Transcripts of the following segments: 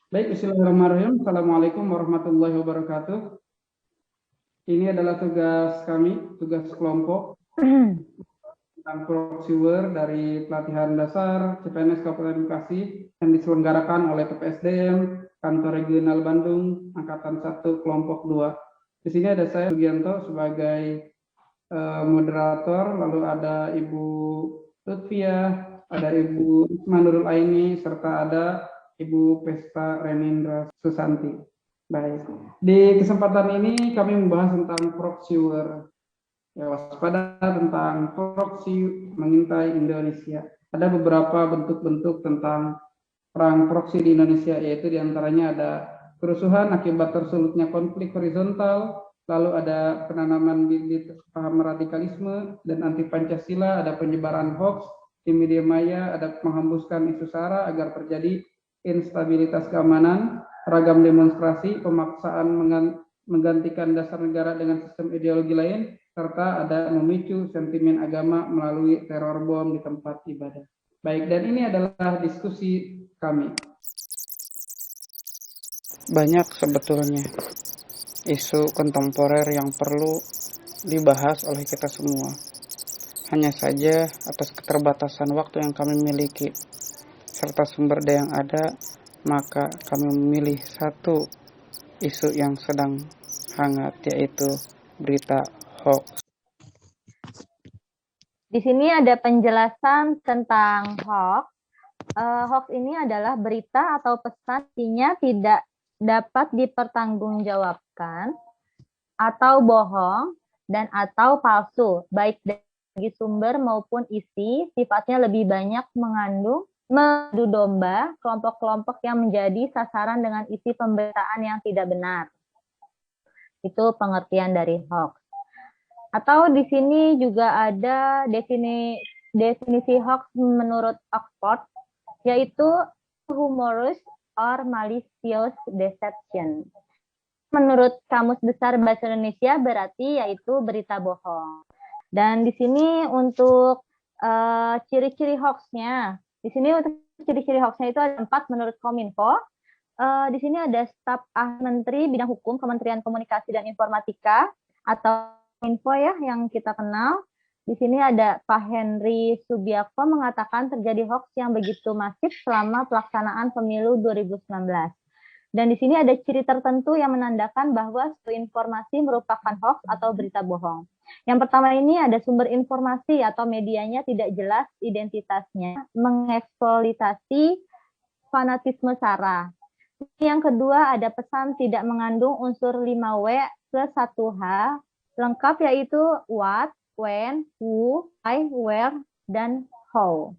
Baik, bismillahirrahmanirrahim. Assalamualaikum warahmatullahi wabarakatuh. Ini adalah tugas kami, tugas kelompok tentang proxy war dari pelatihan dasar CPNS Kabupaten Bekasi yang diselenggarakan oleh PPSDM, Kantor Regional Bandung, Angkatan 1, Kelompok 2. Di sini ada saya, Sugianto, sebagai moderator, lalu ada Ibu Lutfiah, ada Ibu Isma Nurul Aini, serta ada Ibu Pesta Renindra Susanti. Baik, di kesempatan ini kami membahas tentang proxy war. Ya, waspada tentang proxy mengintai Indonesia. Ada beberapa bentuk-bentuk tentang perang proxy di Indonesia, yaitu diantaranya ada kerusuhan akibat tersulutnya konflik horizontal, lalu ada penanaman bibit paham radikalisme dan anti Pancasila, ada penyebaran hoax di media maya, ada menghembuskan isu sara agar terjadi instabilitas keamanan, ragam demonstrasi, pemaksaan menggantikan dasar negara dengan sistem ideologi lain, serta ada memicu sentimen agama melalui teror bom di tempat ibadah. Baik, dan ini adalah diskusi kami. Banyak sebetulnya isu kontemporer yang perlu dibahas oleh kita semua. Hanya saja atas keterbatasan waktu yang kami miliki serta sumber daya yang ada, maka kami memilih satu isu yang sedang hangat, yaitu berita hoax. Di sini ada penjelasan tentang hoax. Hoax ini adalah berita atau pesan intinya tidak dapat dipertanggungjawabkan atau bohong dan atau palsu, baik dari sumber maupun isi, sifatnya lebih banyak mengandung mengadu domba kelompok-kelompok yang menjadi sasaran dengan isi pemberitaan yang tidak benar. Itu pengertian dari hoax. Atau di sini juga ada definisi hoax menurut Oxford, yaitu humorous or malicious deception. Menurut Kamus Besar Bahasa Indonesia berarti yaitu berita bohong. Dan di sini untuk ciri-ciri hoaxnya, di sini untuk ciri-ciri hoaxnya itu ada 4 menurut Kominfo. Di sini ada staf Menteri Bidang Hukum Kementerian Komunikasi dan Informatika atau Info ya yang kita kenal. Di sini ada Pak Henry Subiakto mengatakan terjadi hoax yang begitu masif selama pelaksanaan pemilu 2019. Dan di sini ada ciri tertentu yang menandakan bahwa suatu informasi merupakan hoax atau berita bohong. Yang pertama ini ada sumber informasi atau medianya tidak jelas identitasnya, mengeksploitasi fanatisme sara. Yang kedua ada pesan tidak mengandung unsur 5W ke 1H, lengkap yaitu what, when, who, why, where, dan how.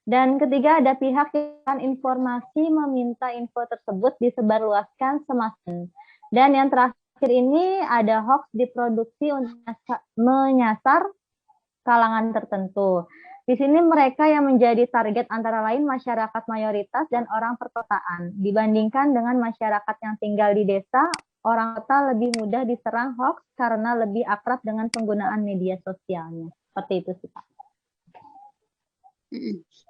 Dan ketiga ada pihak yang informasi meminta info tersebut disebarluaskan semakin. Dan yang terakhir ini ada hoax diproduksi untuk menyasar kalangan tertentu. Di sini mereka yang menjadi target antara lain masyarakat mayoritas dan orang perkotaan. Dibandingkan dengan masyarakat yang tinggal di desa, orang kota lebih mudah diserang hoax karena lebih akrab dengan penggunaan media sosialnya. Seperti itu sih, Pak.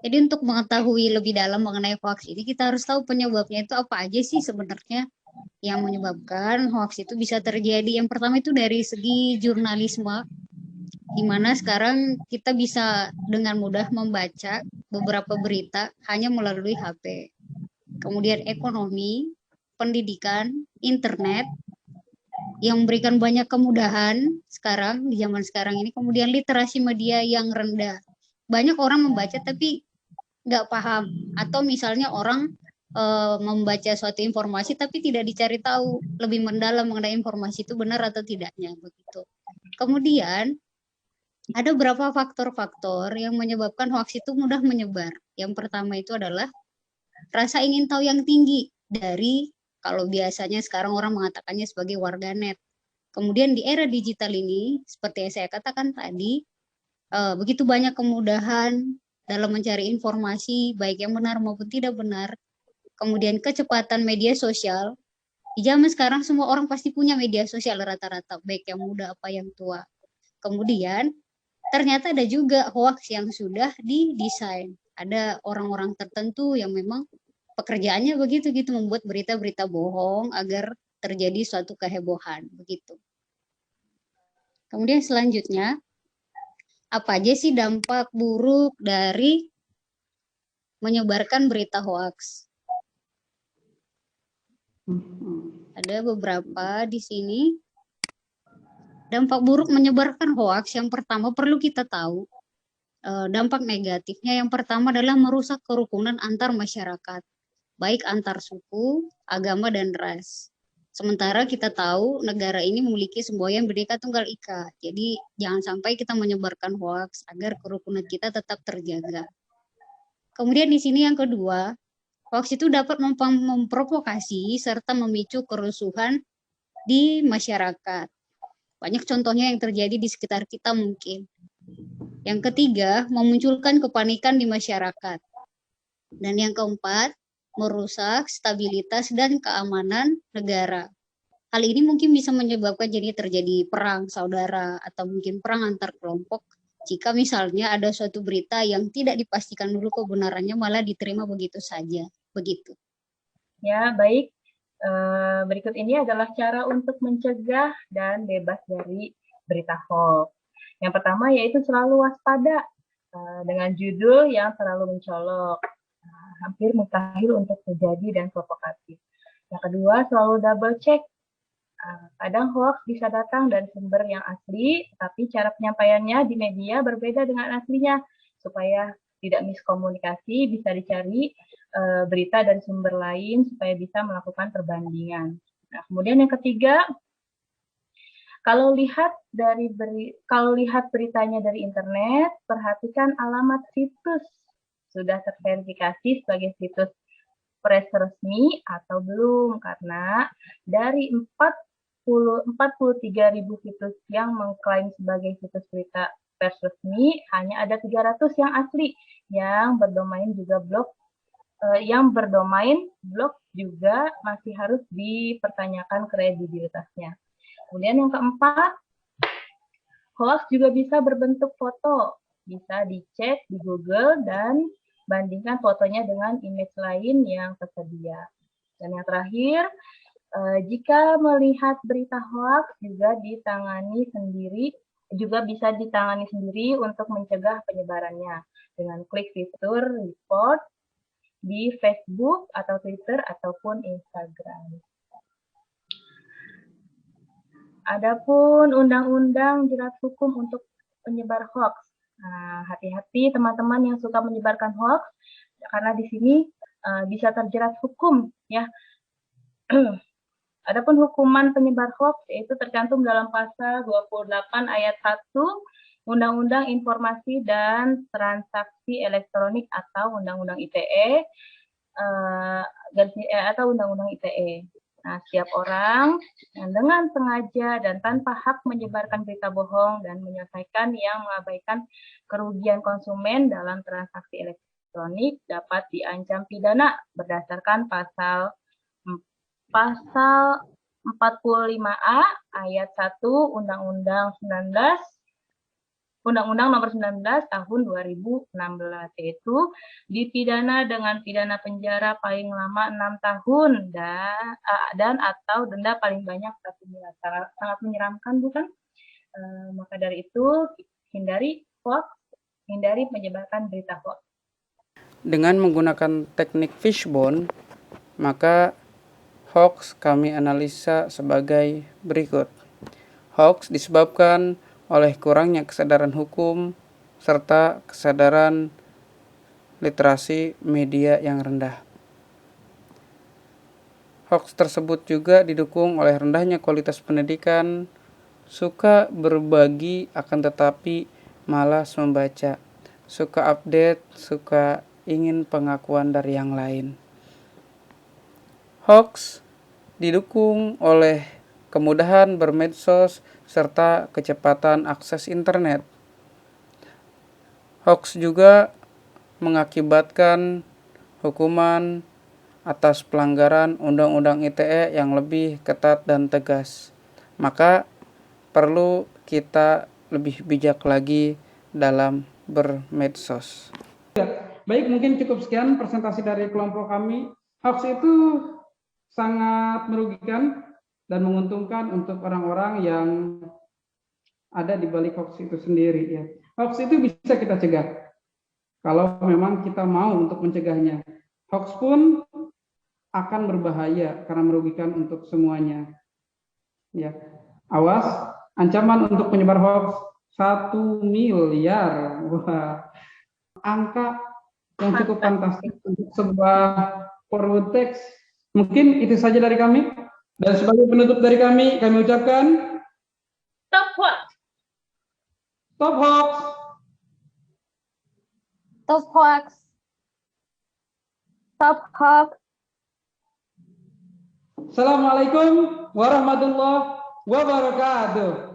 Jadi untuk mengetahui lebih dalam mengenai hoax ini, kita harus tahu penyebabnya itu apa aja sih sebenarnya yang menyebabkan hoax itu bisa terjadi. Yang pertama itu dari segi jurnalisme, di mana sekarang kita bisa dengan mudah membaca beberapa berita hanya melalui HP. Kemudian ekonomi, pendidikan, internet, yang memberikan banyak kemudahan sekarang, di zaman sekarang ini. Kemudian literasi media yang rendah. Banyak orang membaca tapi nggak paham. Atau misalnya orang membaca suatu informasi tapi tidak dicari tahu lebih mendalam mengenai informasi itu benar atau tidaknya. Begitu. Kemudian, ada beberapa faktor-faktor yang menyebabkan hoax itu mudah menyebar. Yang pertama itu adalah rasa ingin tahu yang tinggi dari, kalau biasanya sekarang orang mengatakannya sebagai warganet. Kemudian di era digital ini, seperti yang saya katakan tadi, begitu banyak kemudahan dalam mencari informasi, baik yang benar maupun tidak benar. Kemudian kecepatan media sosial. Di zaman sekarang semua orang pasti punya media sosial rata-rata, baik yang muda apa yang tua. Kemudian ternyata ada juga hoax yang sudah didesain. Ada orang-orang tertentu yang memang pekerjaannya begitu gitu, membuat berita-berita bohong agar terjadi suatu kehebohan begitu. Kemudian selanjutnya, apa aja sih dampak buruk dari menyebarkan berita hoaks? Ada beberapa di sini. Dampak buruk menyebarkan hoaks yang pertama perlu kita tahu. Dampak negatifnya yang pertama adalah merusak kerukunan antar masyarakat, baik antar suku, agama, dan ras. Sementara kita tahu negara ini memiliki semboyan Bhinneka Tunggal Ika. Jadi jangan sampai kita menyebarkan hoaks agar kerukunan kita tetap terjaga. Kemudian di sini yang kedua, hoaks itu dapat memprovokasi serta memicu kerusuhan di masyarakat. Banyak contohnya yang terjadi di sekitar kita mungkin. Yang ketiga, memunculkan kepanikan di masyarakat. Dan yang keempat, merusak stabilitas dan keamanan negara. Hal ini mungkin bisa menyebabkan jadi terjadi perang saudara atau mungkin perang antar kelompok jika misalnya ada suatu berita yang tidak dipastikan dulu kebenarannya malah diterima begitu saja. Begitu. Ya, baik. Berikut ini adalah cara untuk mencegah dan bebas dari berita hoax. Yang pertama yaitu selalu waspada dengan judul yang terlalu mencolok, hampir mustahil untuk terjadi dan provokatif. Yang kedua, selalu double check. Kadang hoax bisa datang dari sumber yang asli, tapi cara penyampaiannya di media berbeda dengan aslinya. Supaya tidak miskomunikasi, bisa dicari berita dari sumber lain supaya bisa melakukan perbandingan. Nah, kemudian yang ketiga, kalau lihat beritanya dari internet, perhatikan alamat situs sudah terverifikasi sebagai situs pers resmi atau belum, karena dari 43.000 situs yang mengklaim sebagai situs berita pers resmi, hanya ada 300 yang asli, yang berdomain blog juga masih harus dipertanyakan kredibilitasnya. Kemudian yang keempat, hoax juga bisa berbentuk foto, bisa dicek di Google dan bandingkan fotonya dengan image lain yang tersedia. Dan yang terakhir, jika melihat berita hoax juga bisa ditangani sendiri untuk mencegah penyebarannya dengan klik fitur report di Facebook atau Twitter ataupun Instagram. Adapun undang-undang jerat hukum untuk penyebar hoax. Nah, hati-hati teman-teman yang suka menyebarkan hoax, karena di sini bisa terjerat hukum, ya. Adapun hukuman penyebar hoax yaitu tercantum dalam pasal 28 ayat 1 Undang-Undang Informasi dan Transaksi Elektronik atau Undang-Undang ITE atau Undang-Undang ITE. Nah, setiap orang yang dengan sengaja dan tanpa hak menyebarkan berita bohong dan menyelesaikan yang mengabaikan kerugian konsumen dalam transaksi elektronik dapat diancam pidana berdasarkan pasal 45A ayat 1 Undang-Undang Nomor 19 Tahun 2016, yaitu dipidana dengan pidana penjara paling lama 6 tahun dan atau denda paling banyak 1 miliar. Sangat menyeramkan, bukan? Maka dari itu, hindari hoax, hindari menyebarkan berita hoax. Dengan menggunakan teknik fishbone, maka hoax kami analisa sebagai berikut. Hoax disebabkan oleh kurangnya kesadaran hukum serta kesadaran literasi media yang rendah. Hoax tersebut juga didukung oleh rendahnya kualitas pendidikan, suka berbagi akan tetapi malas membaca, suka update, suka ingin pengakuan dari yang lain. Hoax didukung oleh kemudahan bermedsos serta kecepatan akses internet. Hoax juga mengakibatkan hukuman atas pelanggaran Undang-Undang ITE yang lebih ketat dan tegas. Maka perlu kita lebih bijak lagi dalam bermedsos. Baik, mungkin cukup sekian presentasi dari kelompok kami. Hoax itu sangat merugikan dan menguntungkan untuk orang-orang yang ada di balik hoax itu sendiri ya. Hoax itu bisa kita cegah kalau memang kita mau untuk mencegahnya. Hoax pun akan berbahaya karena merugikan untuk semuanya. Ya, awas, ancaman untuk penyebar hoax 1 miliar. Wah, angka yang cukup fantastis untuk sebuah forward text. Mungkin itu saja dari kami. Dan sebagai penutup dari kami ucapkan Stop hoax. stop hoax. Stop hoax. Stop hoax. Assalamualaikum warahmatullahi wabarakatuh.